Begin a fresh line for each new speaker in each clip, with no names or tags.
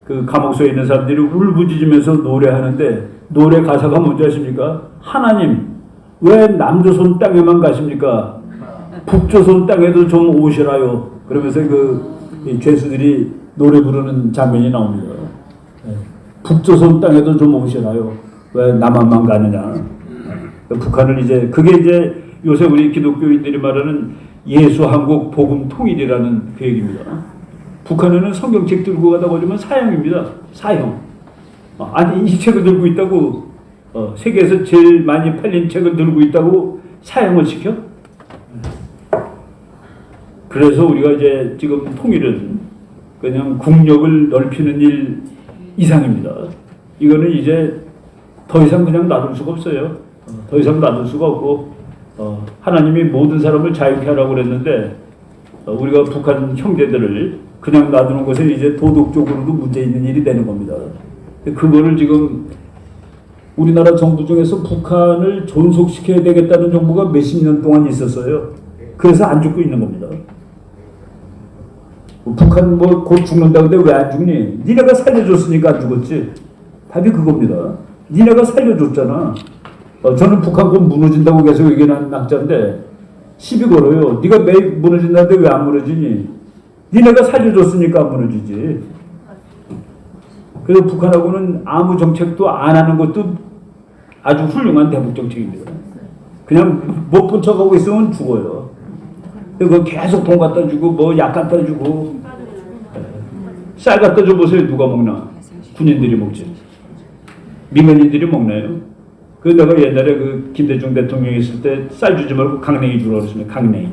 그 감옥소에 있는 사람들이 울부짖으면서 노래하는데 노래 가사가 뭔지 아십니까? 하나님 왜 남조선 땅에만 가십니까? 북조선 땅에도 좀 오시라요. 그러면서 이 죄수들이 노래 부르는 장면이 나옵니다. 북조선 땅에도 좀 오시라요. 왜 남한만 가느냐? 북한을 이제 그게 이제 요새 우리 기독교인들이 말하는 예수한국 복음 통일이라는 계획입니다. 북한에는 성경책 들고 가다 걸리면 사형입니다. 사형. 아니 이 책을 들고 있다고 세계에서 제일 많이 팔린 책을 들고 있다고 사형을 시켜? 그래서 우리가 이제 지금 통일은 그냥 국력을 넓히는 일 이상입니다. 이거는 이제 더 이상 그냥 놔둘 수가 없어요. 더 이상 놔둘 수가 없고 하나님이 모든 사람을 자유케 하라고 그랬는데 우리가 북한 형제들을 그냥 놔두는 것은 이제 도덕적으로도 문제 있는 일이 되는 겁니다. 그거를 지금 우리나라 정부 중에서 북한을 존속시켜야 되겠다는 정부가 몇십 년 동안 있었어요. 그래서 안 죽고 있는 겁니다. 북한 뭐 곧 죽는다는데 왜 안 죽니? 니네가 살려줬으니까 안 죽었지. 답이 그겁니다. 니네가 살려줬잖아. 저는 북한 곧 무너진다고 계속 얘기하는 낙자인데 시비 걸어요. 네가 매일 무너진다는데 왜 안 무너지니? 니네가 살려줬으니까 안 무너지지. 그래서 북한하고는 아무 정책도 안 하는 것도 아주 훌륭한 대북 정책입니다. 그냥 못 본 척하고 있으면 죽어요. 그거 계속 돈 갖다 주고 뭐 약 갖다 주고 쌀 갖다 줘 보세요. 누가 먹나? 군인들이 먹지. 민간인들이 먹나요? 그 내가 옛날에 그 김대중 대통령이 있을 때 쌀 주지 말고 강냉이 주라고 그랬습니다. 강냉이.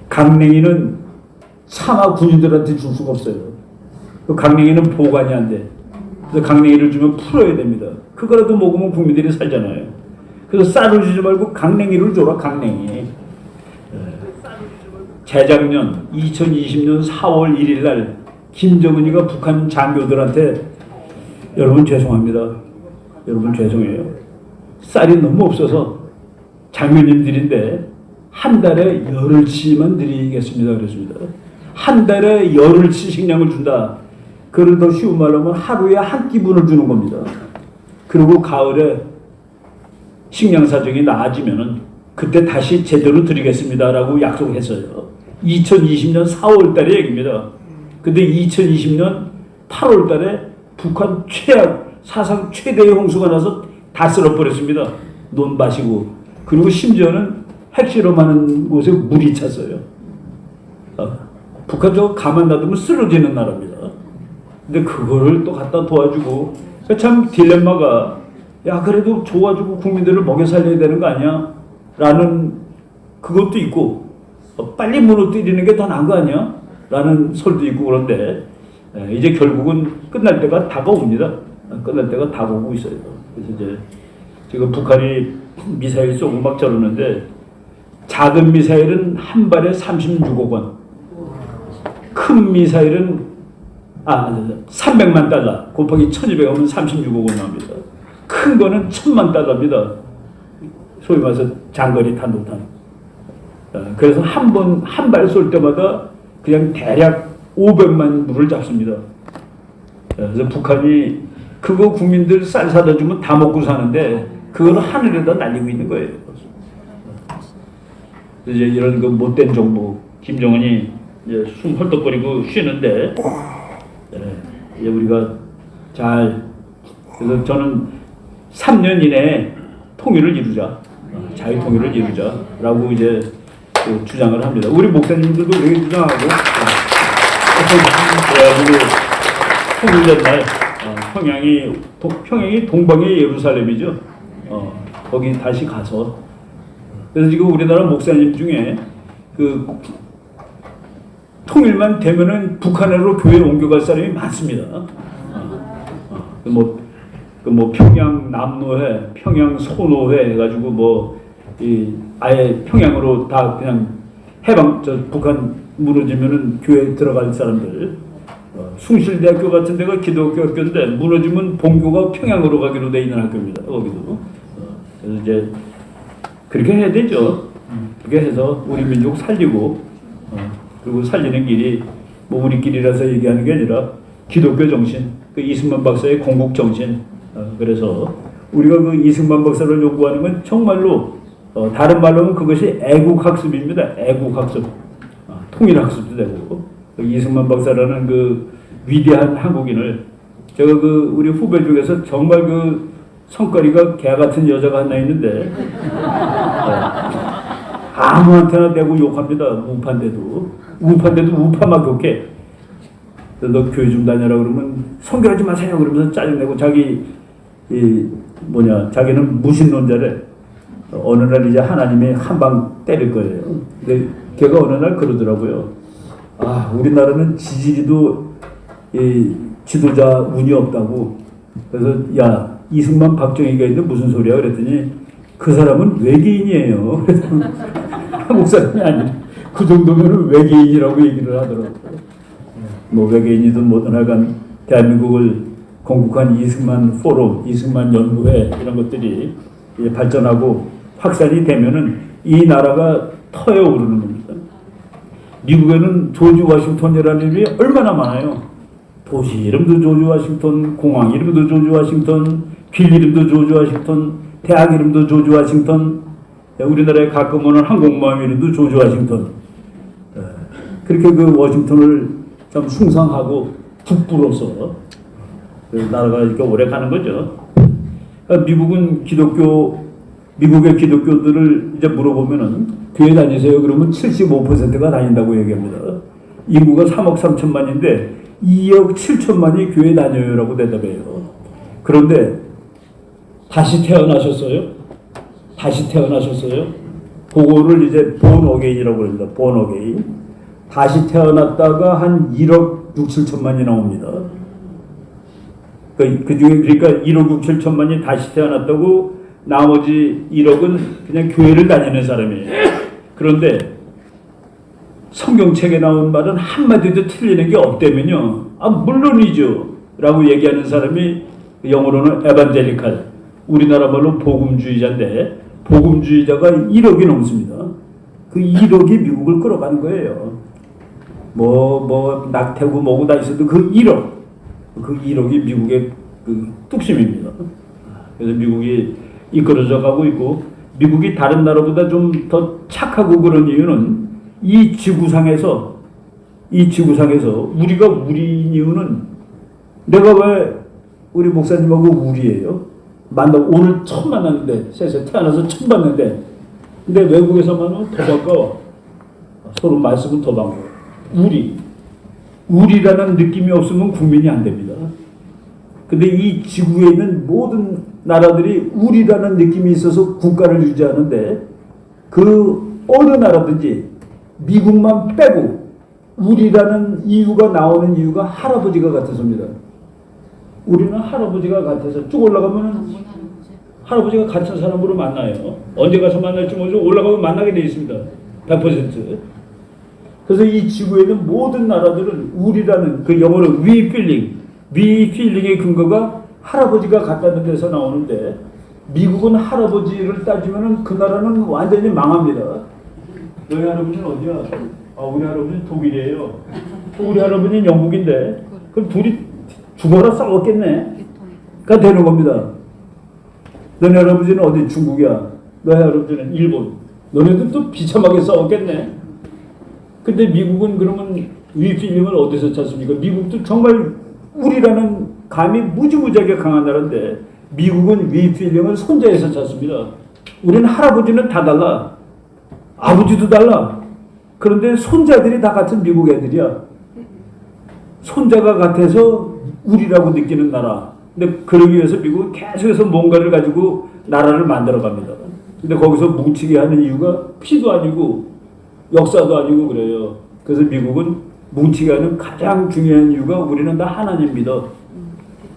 강냉이는 차마 군인들한테 줄 수가 없어요. 그 강냉이는 보관이 안 돼. 그래서 강냉이를 주면 풀어야 됩니다. 그거라도 먹으면 국민들이 살잖아요. 그래서 쌀을 주지 말고 강냉이를 줘라. 강냉이. 재작년 2020년 4월 1일 날 김정은이가 북한 장교들한테 여러분 죄송합니다. 여러분 죄송해요. 쌀이 너무 없어서 장교님들인데 한 달에 열흘치만 드리겠습니다. 그랬습니다. 한 달에 열흘치 식량을 준다. 그걸 더 쉬운 말로 하면 하루에 한 끼분을 주는 겁니다. 그리고 가을에 식량 사정이 나아지면은 그때 다시 제대로 드리겠습니다라고 약속했어요. 2020년 4월 달의 얘기입니다. 근데 2020년 8월 달에 북한 사상 최대의 홍수가 나서 다 쓸어버렸습니다. 논 마시고. 그리고 심지어는 핵실험하는 곳에 물이 찼어요. 북한 저거 가만 놔두면 쓰러지는 나라입니다. 근데 그거를 또 갖다 도와주고. 참 딜레마가 야 그래도 줘가지고 국민들을 먹여 살려야 되는 거 아니야? 라는 그것도 있고 빨리 무너뜨리는 게 더 나은 거 아니야? 라는 설도 있고 그런데 이제 결국은 끝날 때가 다가옵니다. 끝날 때가 다가오고 있어요. 그래서 이제 지금 북한이 미사일 쏘고 막 저러는데 작은 미사일은 한 발에 36억 원, 큰 미사일은 300만 달러 곱하기 1200하면 36억 원 나옵니다. 큰 거는 1000만 달러입니다. 소위 말해서 장거리 탄도탄. 그래서 한 발 쏠 때마다 그냥 대략 500만 불을 잡습니다. 그래서 북한이 그거 국민들 쌀 사다 주면 다 먹고 사는데 그거는 하늘에다 날리고 있는 거예요. 이제 이런 그 못된 정부 김정은이 이제 숨 헐떡거리고 쉬는데 이제 우리가 그래서 저는 3년 이내에 통일을 이루자, 자유 통일을 이루자라고 이제 그 주장을 합니다. 우리 목사님들도 그렇게 주장하고, 통일된 날 평양이 동방의 예루살렘이죠. 거기 다시 가서 그래서 지금 우리나라 목사님 중에 그 통일만 되면은 북한으로 교회 옮겨갈 사람이 많습니다. 뭐 평양 남노회, 평양 소노회 해가지고 아예 평양으로 다 그냥 북한 무너지면은 교회 들어갈 사람들. 숭실대학교 같은 데가 기독교 학교인데 무너지면 본교가 평양으로 가기로 돼 있는 학교입니다. 거기도. 그래서 이제 그렇게 해야 되죠. 그렇게 해서 우리 민족 살리고 그리고 살리는 길이 뭐 우리끼리라서 얘기하는 게 아니라 기독교 정신, 그 이승만 박사의 건국 정신. 그래서 우리가 그 이승만 박사를 요구하는 건 정말로 다른 말로는 그것이 애국학습입니다. 애국학습, 통일학습도 되고. 그 이승만 박사라는 그 위대한 한국인을 제가 그 우리 후배 중에서 정말 그 성깔이가 개 같은 여자가 하나 있는데 아무한테나 대고 욕합니다. 우파인데도 우파만 욕해. 너 교회 좀 다녀라 그러면 선교하지 마세요 그러면서 짜증내고 자기는 무신론자래. 어느 날 이제 하나님이 한 방 때릴 거예요. 근데 걔가 어느 날 그러더라고요. 우리나라는 지지리도 지도자 운이 없다고. 그래서 야, 이승만 박정희가 있는데 무슨 소리야 그랬더니 그 사람은 외계인이에요. 한국 사람이 아니라 그 정도면 외계인이라고 얘기를 하더라고요. 뭐 외계인이든 뭐든 하여간 대한민국을 건국한 이승만 포럼, 이승만 연구회 이런 것들이 이제 발전하고 확산이 되면은 이 나라가 터에 오르는 겁니다. 미국에는 조지 워싱턴이라는 이름이 얼마나 많아요. 도시 이름도 조지 워싱턴, 공항 이름도 조지 워싱턴, 길 이름도 조지 워싱턴, 대학 이름도 조지 워싱턴, 우리나라에 가끔 오는 항공모함 이름도 조지 워싱턴. 그렇게 그 워싱턴을 참 숭상하고 북부로서 나라가 이렇게 오래 가는 거죠. 미국의 기독교들을 이제 물어보면은 교회 다니세요? 그러면 75%가 다닌다고 얘기합니다. 인구가 3억 3천만인데 2억 7천만이 교회 다녀요라고 대답해요. 그런데 다시 태어나셨어요? 그거를 이제 본 어게인이라고 그럽니다. 본 어게인. 다시 태어났다가 한 1억 6, 7천만이 나옵니다. 그중에 그러니까 1억 6, 7천만이 다시 태어났다고 나머지 1억은 그냥 교회를 다니는 사람이에요. 그런데 성경책에 나온 말은 한마디도 틀리는 게 없다면요. 물론이죠. 라고 얘기하는 사람이 영어로는 에반젤리칼, 우리나라 말로 복음주의자인데 복음주의자가 1억이 넘습니다. 그 1억이 미국을 끌어가는 거예요. 낙태고 뭐고 다 있어도 그 1억이 미국의 그 뚝심입니다. 그래서 미국이 이끌어져 가고 있고, 미국이 다른 나라보다 좀 더 착하고 그런 이유는 이 지구상에서 우리가 우리인 이유는, 내가 왜 우리 목사님하고 우리예요? 오늘 처음 만났는데, 셋이 태어나서 처음 봤는데, 근데 외국에서 만나면 더 반가워. 서로 말씀은 더 반가워. 우리라는 느낌이 없으면 국민이 안 됩니다. 근데 이 지구에 있는 모든 나라들이 우리라는 느낌이 있어서 국가를 유지하는데, 그 어느 나라든지 미국만 빼고 우리라는 이유가 나오는 이유가 할아버지가 같아서입니다. 우리는 할아버지가 같아서 쭉 올라가면 할아버지가 같은 사람으로 만나요. 언제 가서 만날지 모르죠. 올라가면 만나게 돼 있습니다. 100%. 그래서 이 지구에 있는 모든 나라들은 우리라는, 그 영어로 we feeling의 근거가 할아버지가 같다는 데서 나오는데, 미국은 할아버지를 따지면 그 나라는 완전히 망합니다. 너희 할아버지는 어디야? 우리 할아버지는 독일이에요. 우리 할아버지는 영국인데, 그럼 둘이 죽어라 싸웠겠네? 가 되는 겁니다. 너네 할아버지는 어디? 중국이야. 너희 할아버지는 일본. 너네들 또 비참하게 싸웠겠네? 근데 미국은 그러면 위필링을 어디서 찾습니까? 미국도 정말 우리라는 감이 무지무지하게 강한 나라인데, 미국은 위필링을 손자에서 찾습니다. 우리는 할아버지는 다 달라. 아버지도 달라. 그런데 손자들이 다 같은 미국 애들이야. 손자가 같아서 우리라고 느끼는 나라. 근데 그러기 위해서 미국은 계속해서 뭔가를 가지고 나라를 만들어 갑니다. 근데 거기서 뭉치게 하는 이유가 피도 아니고 역사도 아니고 그래요. 그래서 미국은 뭉치게 하는 가장 중요한 이유가, 우리는 다 하나님 믿어.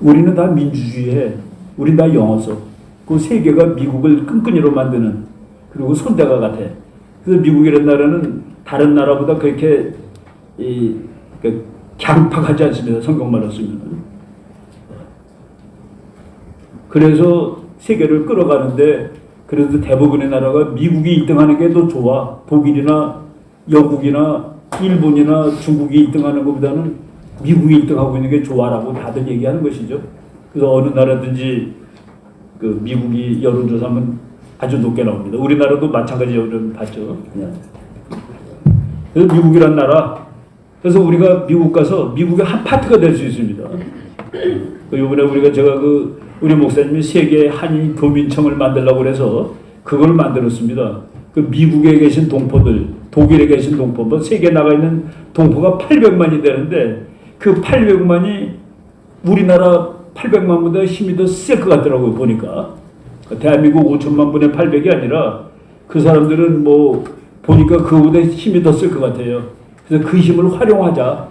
우리는 다 민주주의해. 우린 다 영어 써. 그 세 개가 미국을 끈끈이로 만드는, 그리고 손자가 같아. 그래서 미국이라는 나라는 다른 나라보다 그렇게 강팍하지 않습니다. 성경말로 쓰면. 그래서 세계를 끌어가는데, 그래도 대부분의 나라가 미국이 1등하는 게 더 좋아. 독일이나 영국이나 일본이나 중국이 1등하는 것보다는 미국이 1등하고 있는 게 좋아라고 다들 얘기하는 것이죠. 그래서 어느 나라든지 그 미국이 여론조사하면 아주 높게 나옵니다. 우리나라도 마찬가지 여론 봤죠. 그냥. 그래서 미국이란 나라. 그래서 우리가 미국 가서 미국의 한 파트가 될 수 있습니다. 이번에 제가 우리 목사님이 세계 한인 교민청을 만들려고 그래서 그걸 만들었습니다. 그 미국에 계신 동포들, 독일에 계신 동포, 뭐 세계에 나가 있는 동포가 800만이 되는데 그 800만이 우리나라 800만보다 힘이 더 셀 것 같더라고요, 보니까. 대한민국 5천만 분의 800이 아니라 그 사람들은 뭐 보니까 그거보다 힘이 더 쓸 것 같아요. 그래서 그 힘을 활용하자.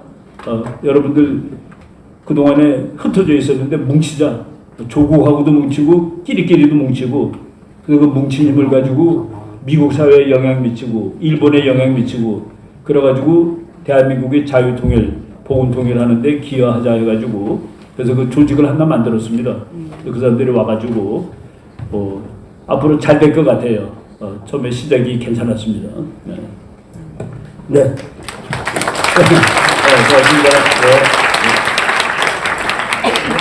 여러분들 그동안에 흩어져 있었는데 뭉치자. 조국하고도 뭉치고 끼리끼리도 뭉치고 그리고 그 뭉친 힘을 가지고 미국 사회에 영향 미치고 일본에 영향 미치고 그래가지고 대한민국의 자유통일, 복음통일하는 데 기여하자 해가지고 그래서 그 조직을 하나 만들었습니다. 그 사람들이 와가지고 앞으로 잘 될 것 같아요. 처음에 시작이 괜찮았습니다. 네. 네. 고맙습니다. 네.